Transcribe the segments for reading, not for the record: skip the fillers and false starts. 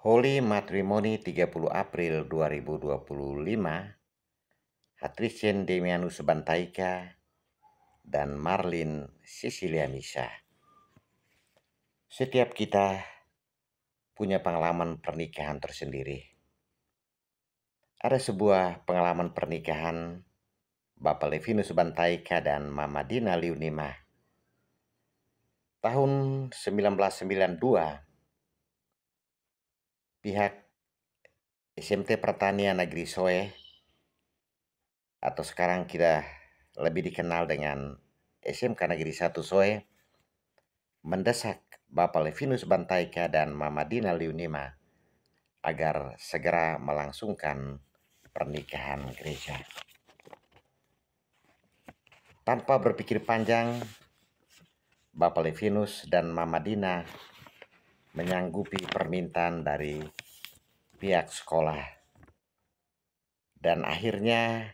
Holy Matrimony 30 April 2025, Hatricien Demianus Bantaika dan Marlin Cecilia Misa. Setiap kita punya pengalaman pernikahan tersendiri. Ada sebuah pengalaman pernikahan Bapak Levinus Bantaika dan Mama Dina Liunima. Tahun 1992, pihak SMT Pertanian Negeri Soe, atau sekarang kita lebih dikenal dengan SMK Negeri 1 Soe, mendesak Bapak Levinus Bantaika dan Mama Dina Liunima agar segera melangsungkan pernikahan gereja. Tanpa berpikir panjang, Bapak Levinus dan Mama Dina menyanggupi permintaan dari pihak sekolah. Dan akhirnya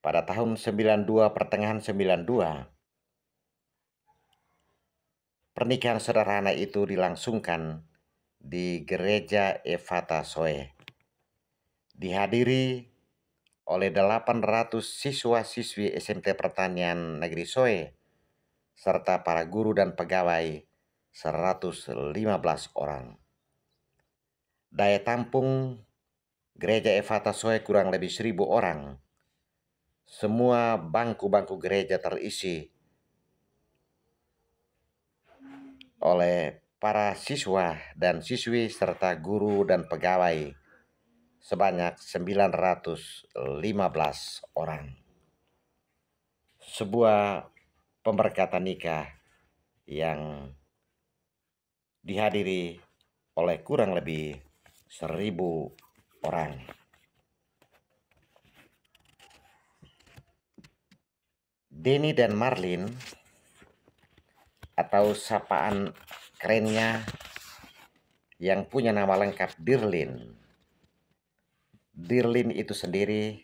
pada tahun 92, pertengahan 92, pernikahan sederhana itu dilangsungkan di Gereja Efata Soe. Dihadiri oleh 800 siswa-siswi SMT Pertanian Negeri Soe serta para guru dan pegawai 115 orang. Daya tampung Gereja Efata Soe kurang lebih 1.000 orang. Semua bangku-bangku gereja terisi oleh para siswa dan siswi serta guru dan pegawai sebanyak 915 orang. Sebuah pemberkatan nikah yang dihadiri oleh kurang lebih 1.000 orang. Denny dan Marlin, atau sapaan kerennya yang punya nama lengkap Dirlin. Dirlin itu sendiri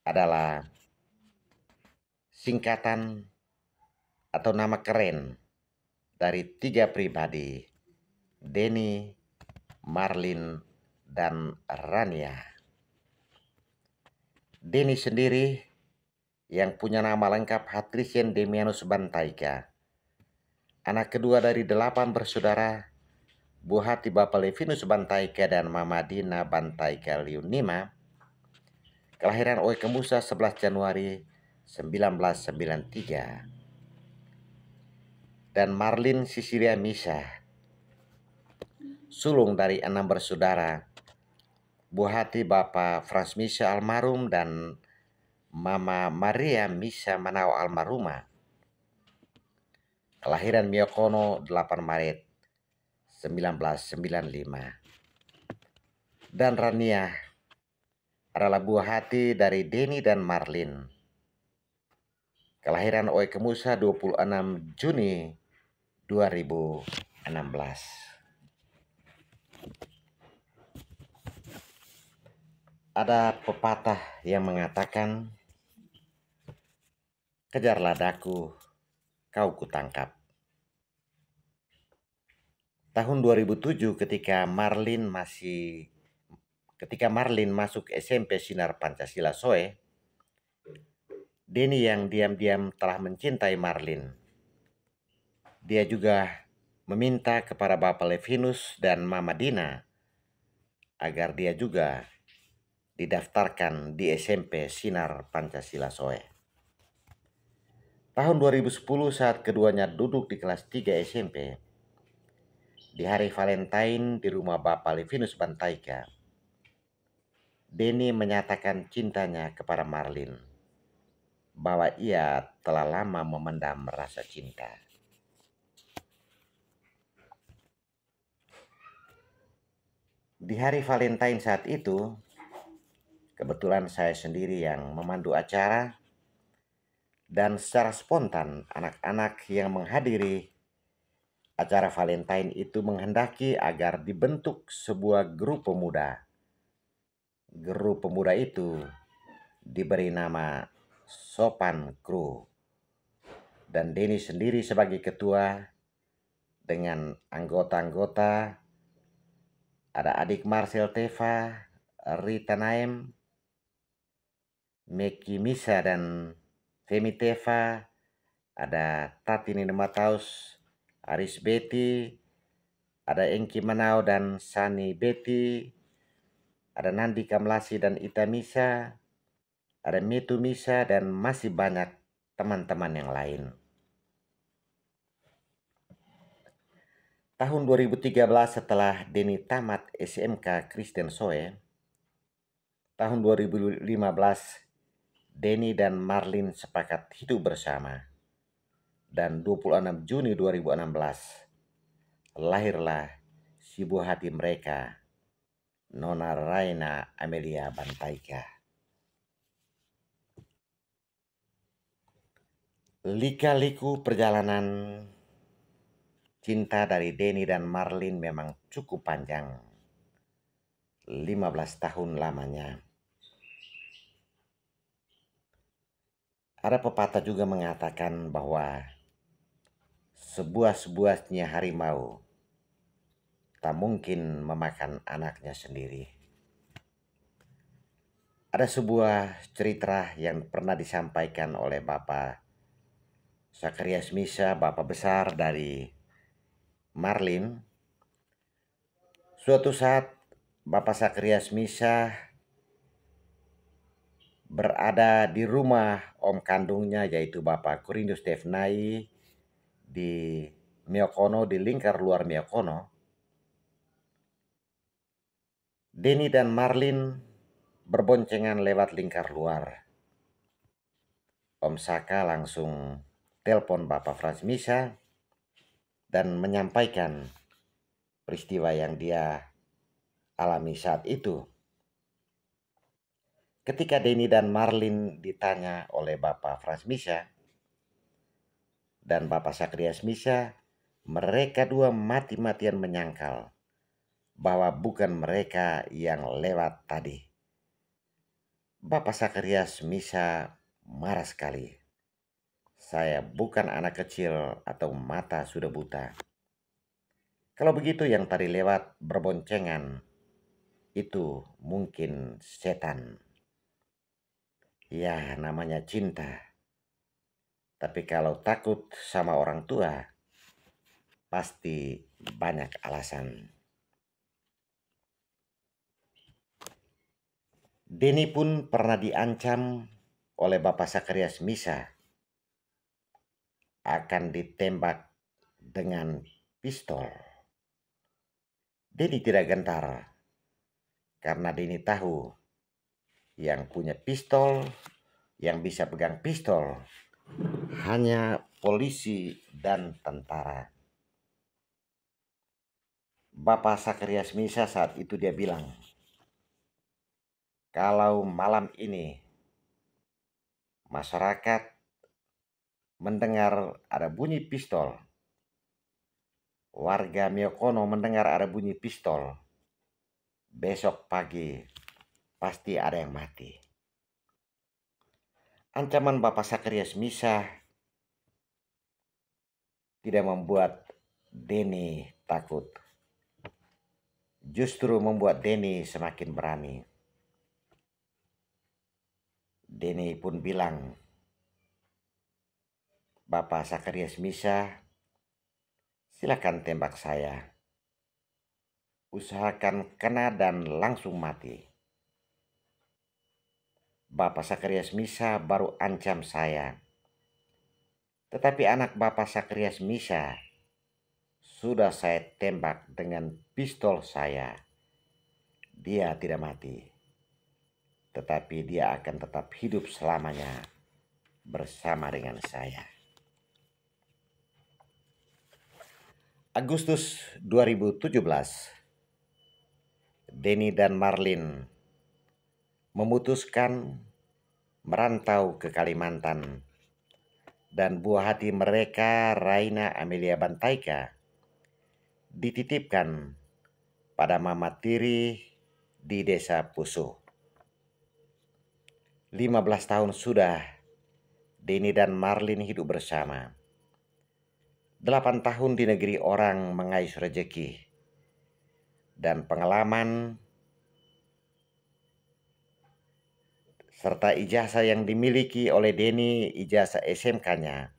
adalah singkatan atau nama keren dari 3 pribadi, Denny, Marlin, dan Rania. Denny sendiri yang punya nama lengkap Hatricien Demianus Bantaika, anak kedua dari 8 bersaudara, buah hati Bapak Levinus Bantaika dan Mama Dina Bantaika Liunima, kelahiran Oike Musa 11 Januari 1993. Dan Marlin Cecilia Misa, sulung dari 6 bersaudara, buah hati Bapak Frans Misa almarhum dan Mama Maria Misa Manao almarhumah, kelahiran Miokono 8 Maret 1995. Dan Rania adalah buah hati dari Denny dan Marlin, kelahiran Oike Musa 26 Juni 2016. Ada pepatah yang mengatakan, kejarlah daku, kau kutangkap. Tahun 2007 ketika Marlin masuk SMP Sinar Pancasila Soe, Denny yang diam-diam telah mencintai Marlin. Dia juga meminta kepada Bapak Levinus dan Mama Dina agar dia juga didaftarkan di SMP Sinar Pancasila Soe. Tahun 2010 saat keduanya duduk di kelas 3 SMP, di hari Valentine di rumah Bapak Levinus Bantaika, Denny menyatakan cintanya kepada Marlin, bahwa ia telah lama memendam rasa cinta. Di hari Valentine saat itu, kebetulan saya sendiri yang memandu acara, dan secara spontan anak-anak yang menghadiri acara Valentine itu menghendaki agar dibentuk sebuah grup pemuda. Grup pemuda itu diberi nama Sopan Crew, dan Denny sendiri sebagai ketua dengan anggota-anggota ada adik Marcel Teva, Rita Naem, Meki Misa dan Femi Teva, ada Tati Nini Mataus, Aris Betty, ada Engki Manao dan Sani Betty, ada Nandi Kamlasi dan Ita Misa, ada Mitu Misa, dan masih banyak teman-teman yang lain. Tahun 2013 setelah Denny tamat SMK Kristen Soe, tahun 2015 Denny dan Marlin sepakat hidup bersama. Dan 26 Juni 2016 lahirlah si buah hati mereka, Nona Raina Amelia Bantaika. Lika-liku perjalanan cinta dari Denny dan Marlin memang cukup panjang. 15 tahun lamanya. Ada pepatah juga mengatakan bahwa sebuah-sebuahnya harimau tak mungkin memakan anaknya sendiri. Ada sebuah cerita yang pernah disampaikan oleh Bapak Sakarias Misa, bapak besar dari Marlin. Suatu saat Bapak Sakarias Misa berada di rumah om kandungnya, yaitu Bapak Kurindus Devnai di Meokono, di lingkar luar Meokono. Denny dan Marlin berboncengan lewat lingkar luar. Om Saka langsung telepon Bapak Frans Misa dan menyampaikan peristiwa yang dia alami saat itu. Ketika Denny dan Marlin ditanya oleh Bapak Frans Misa dan Bapak Sakarias Misa, mereka dua mati-matian menyangkal bahwa bukan mereka yang lewat tadi. Bapak Sakarias Misa marah sekali. Saya bukan anak kecil atau mata sudah buta. Kalau begitu yang tadi lewat berboncengan itu mungkin setan. Ya, namanya cinta. Tapi kalau takut sama orang tua, pasti banyak alasan. Denny pun pernah diancam oleh Bapak Sakarias Misa akan ditembak dengan pistol. Denny tidak gentar karena Denny tahu yang punya pistol, yang bisa pegang pistol hanya polisi dan tentara. Bapak Sakarias Misa saat itu dia bilang, kalau malam ini masyarakat mendengar ada bunyi pistol, warga Meokono mendengar ada bunyi pistol, besok pagi pasti ada yang mati. Ancaman Bapak Sakarias Misa tidak membuat Denny takut. Justru membuat Denny semakin berani. Denny pun bilang, Bapak Sakarias Misa, silakan tembak saya. Usahakan kena dan langsung mati. Bapak Sakarias Misa baru ancam saya. Tetapi anak Bapak Sakarias Misa sudah saya tembak dengan pistol saya. Dia tidak mati. Tetapi dia akan tetap hidup selamanya bersama dengan saya. Agustus 2017, Denny dan Marlin memutuskan merantau ke Kalimantan, dan buah hati mereka, Raina Amelia Bantaika, dititipkan pada Mama Tiri di Desa Pusuh. 15 tahun sudah Denny dan Marlin hidup bersama. 8 tahun di negeri orang mengais rejeki. dan pengalaman serta ijazah yang dimiliki oleh Denny, ijazah SMK-nya.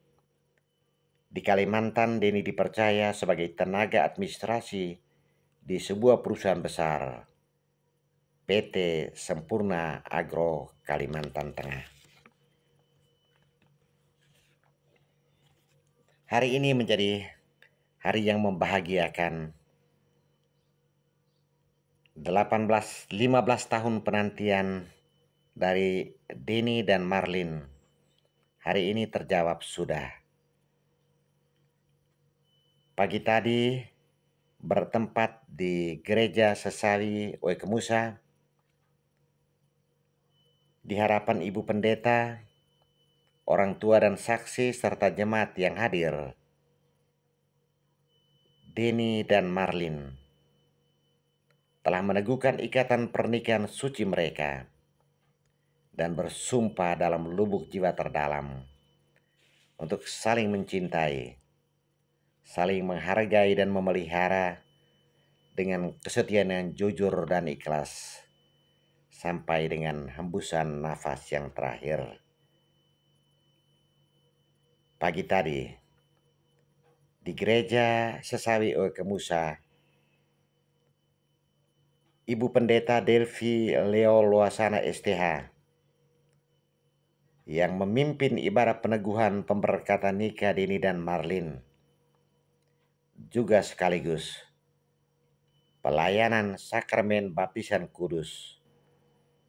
Di Kalimantan, Denny dipercaya sebagai tenaga administrasi di sebuah perusahaan besar, PT Sempurna Agro Kalimantan Tengah. Hari ini menjadi hari yang membahagiakan. 15 tahun penantian dari Denny dan Marlin hari ini terjawab sudah. Pagi tadi bertempat di Gereja Sesawi Oekemusa di hadapan Ibu Pendeta, orang tua dan saksi serta jemaat yang hadir. Denny dan Marlin telah meneguhkan ikatan pernikahan suci mereka dan bersumpah dalam lubuk jiwa terdalam untuk saling mencintai, saling menghargai dan memelihara dengan kesetiaan yang jujur dan ikhlas sampai dengan hembusan nafas yang terakhir. Pagi tadi di Gereja Sesawi Oekemusa, Ibu Pendeta Delvi Leo Luasana STH yang memimpin ibadah peneguhan pemberkatan nikah Denny dan Marlin, juga sekaligus pelayanan sakramen baptisan kudus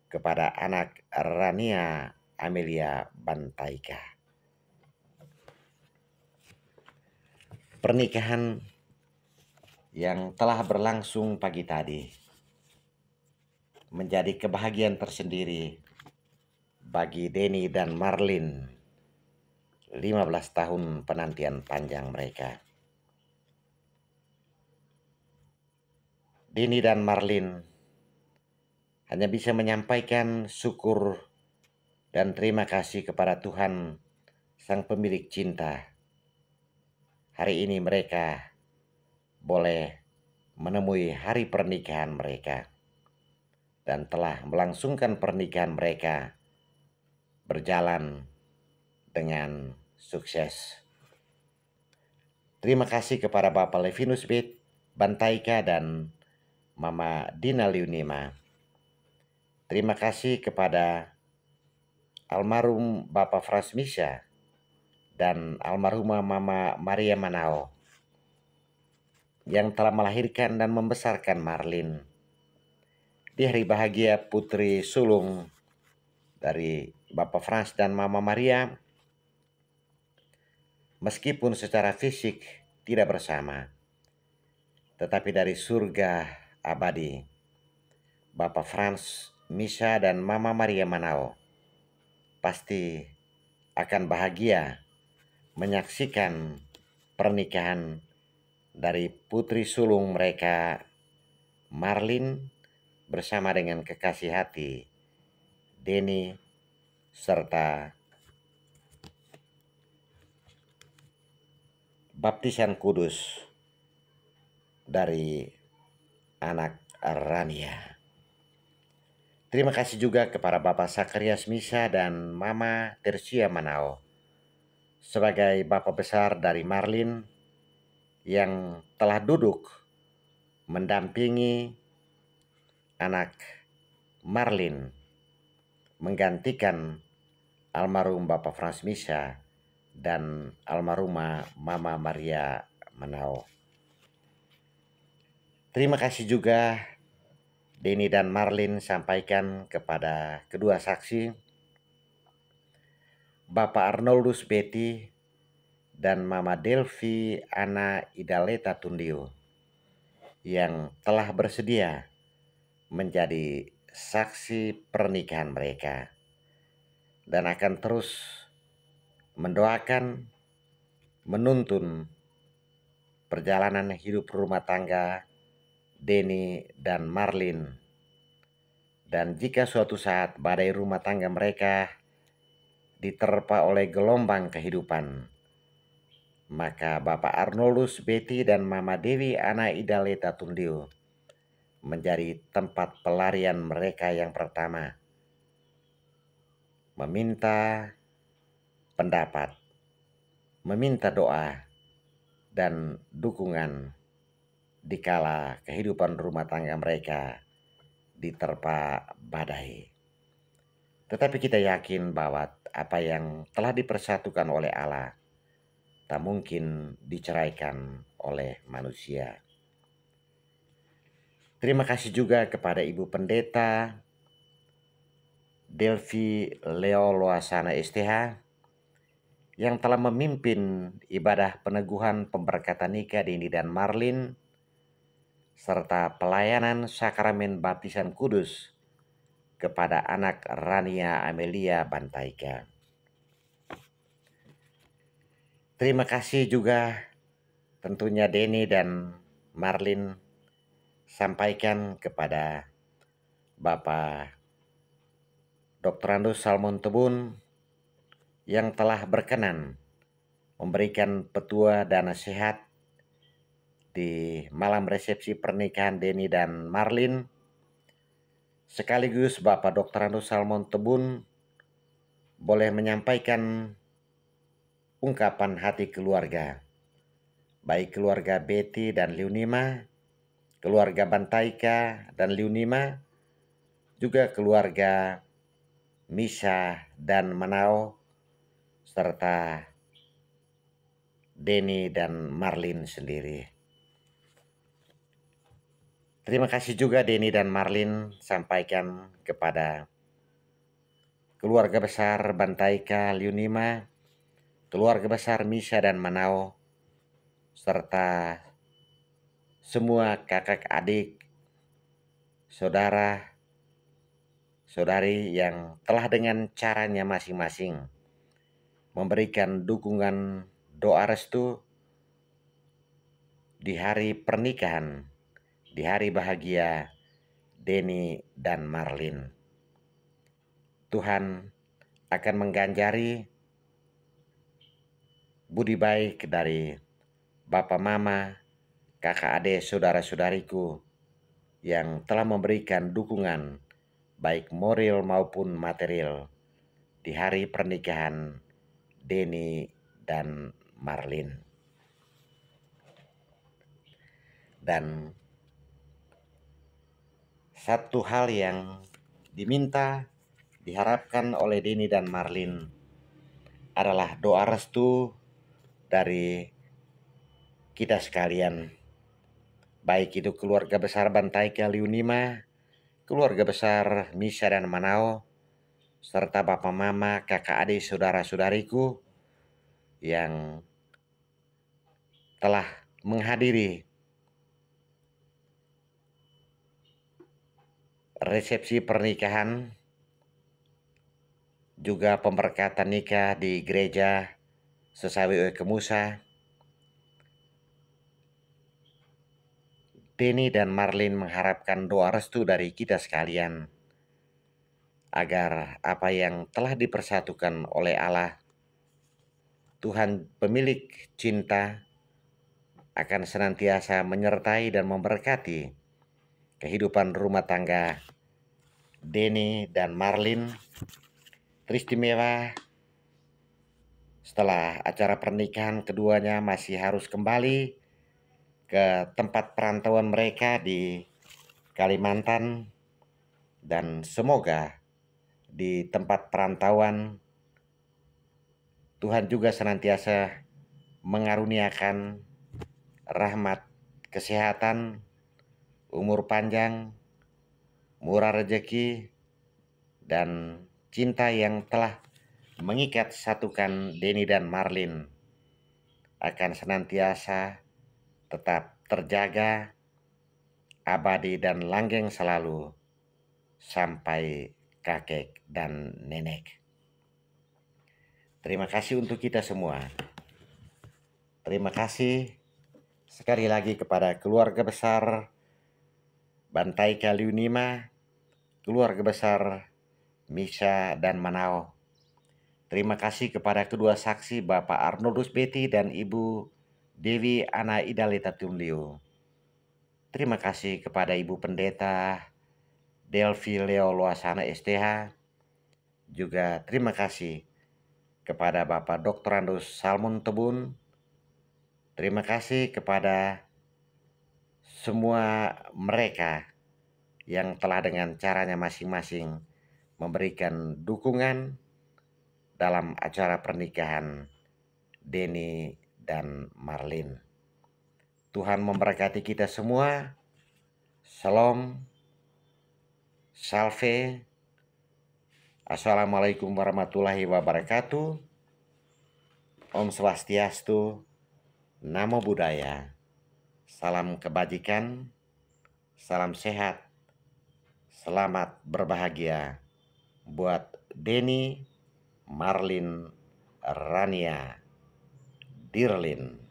kepada anak Rania Amelia Bantaika. Pernikahan yang telah berlangsung pagi tadi menjadi kebahagiaan tersendiri bagi Denny dan Marlin. 15 tahun penantian panjang mereka. Denny dan Marlin hanya bisa menyampaikan syukur dan terima kasih kepada Tuhan, Sang Pemilik Cinta. Hari ini mereka boleh menemui hari pernikahan mereka dan telah melangsungkan pernikahan mereka berjalan dengan sukses. Terima kasih kepada Bapak Levinus Bantaika dan Mama Dina Liunima. Terima kasih kepada almarhum Bapak Frans Misha dan almarhumah Mama Maria Manao yang telah melahirkan dan membesarkan Marlin. Di hari bahagia putri sulung dari Bapak Frans dan Mama Maria, meskipun secara fisik tidak bersama, tetapi dari surga abadi, Bapak Frans Misha dan Mama Maria Manao pasti akan bahagia menyaksikan pernikahan dari putri sulung mereka, Marlin, bersama dengan kekasih hati Denny serta baptisan kudus dari anak Rania. Terima kasih juga kepada Bapak Sakarias Misha dan Mama Tersia Manao sebagai Bapak besar dari Marlin yang telah duduk mendampingi anak Marlin menggantikan almarhum Bapak Frans Misha dan almarhumah Mama Maria Manao. Terima kasih juga Denny dan Marlin sampaikan kepada kedua saksi, Bapak Arnoldus Betty dan Mama Delvi Ana Idaleta Tundio yang telah bersedia menjadi saksi pernikahan mereka dan akan terus mendoakan, menuntun perjalanan hidup rumah tangga Denny dan Marlin. Dan jika suatu saat badai rumah tangga mereka diterpa oleh gelombang kehidupan, maka Bapak Arnoldus Betty dan Mama Dewi Ana Idaleta Tundio menjadi tempat pelarian mereka yang pertama, meminta pendapat, meminta doa, dan dukungan dikala kehidupan rumah tangga mereka diterpa badai. Tetapi kita yakin bahwa apa yang telah dipersatukan oleh Allah tak mungkin diceraikan oleh manusia. Terima kasih juga kepada Ibu Pendeta Delvi Leoloasana STH yang telah memimpin ibadah peneguhan pemberkatan nikah Deni dan Marlin serta pelayanan sakramen baptisan kudus kepada anak Rania Amelia Bantaika. Terima kasih juga tentunya Deni dan Marlin sampaikan kepada Bapak Dr. Andus Salmon Tebun yang telah berkenan memberikan petua dan nasihat di malam resepsi pernikahan Deni dan Marlin. Sekaligus Bapak Dr. Andus Salmon Tebun boleh menyampaikan ungkapan hati keluarga, baik keluarga Betty dan Liunima, keluarga Bantaika dan Liunima, juga keluarga Misha dan Manao, serta Deni dan Marlin sendiri. Terima kasih juga Deni dan Marlin sampaikan kepada keluarga besar Bantaika Liunima, keluarga besar Misha dan Manao, serta semua kakak adik, saudara, saudari yang telah dengan caranya masing-masing memberikan dukungan doa restu di hari pernikahan, di hari bahagia Deni dan Marlin. Tuhan akan mengganjari budi baik dari Bapak Mama, kakak adik, saudara-saudariku yang telah memberikan dukungan baik moral maupun material di hari pernikahan Deni dan Marlin. Dan satu hal yang diminta, diharapkan oleh Deni dan Marlin adalah doa restu dari kita sekalian, baik itu keluarga besar Bantaika Liunima, keluarga besar Misha dan Manao, serta Bapak Mama, kakak adik, saudara-saudariku yang telah menghadiri resepsi pernikahan, juga pemberkatan nikah di gereja Sesawi Kemusa. Deni dan Marlin mengharapkan doa restu dari kita sekalian agar apa yang telah dipersatukan oleh Allah, Tuhan pemilik cinta, akan senantiasa menyertai dan memberkati kehidupan rumah tangga Deni dan Marlin. Teristimewa setelah acara pernikahan keduanya masih harus kembali ke tempat perantauan mereka di Kalimantan, dan semoga di tempat perantauan Tuhan juga senantiasa mengaruniakan rahmat kesehatan, umur panjang, murah rezeki, dan cinta yang telah mengikat satukan Deni dan Marlin akan senantiasa tetap terjaga, abadi dan langgeng selalu sampai kakek dan nenek. Terima kasih untuk kita semua. Terima kasih sekali lagi kepada keluarga besar Bantaika Liunima, keluarga besar Misha dan Manao. Terima kasih kepada kedua saksi Bapak Arnoldus Betty dan Ibu Dewi Ana Idalita Tumliu. Terima kasih kepada Ibu Pendeta Delvi Leo Luasana STH. Juga terima kasih kepada Bapak Dr. Andus Salmon Tebun. Terima kasih kepada semua mereka yang telah dengan caranya masing-masing memberikan dukungan dalam acara pernikahan Denny dan Marlin. Tuhan memberkati kita semua. Shalom, salve, assalamualaikum warahmatullahi wabarakatuh. Om Swastiastu, Namo Buddhaya, salam kebajikan, salam sehat, selamat berbahagia buat Denny, Marlin, Rania, Dirlin.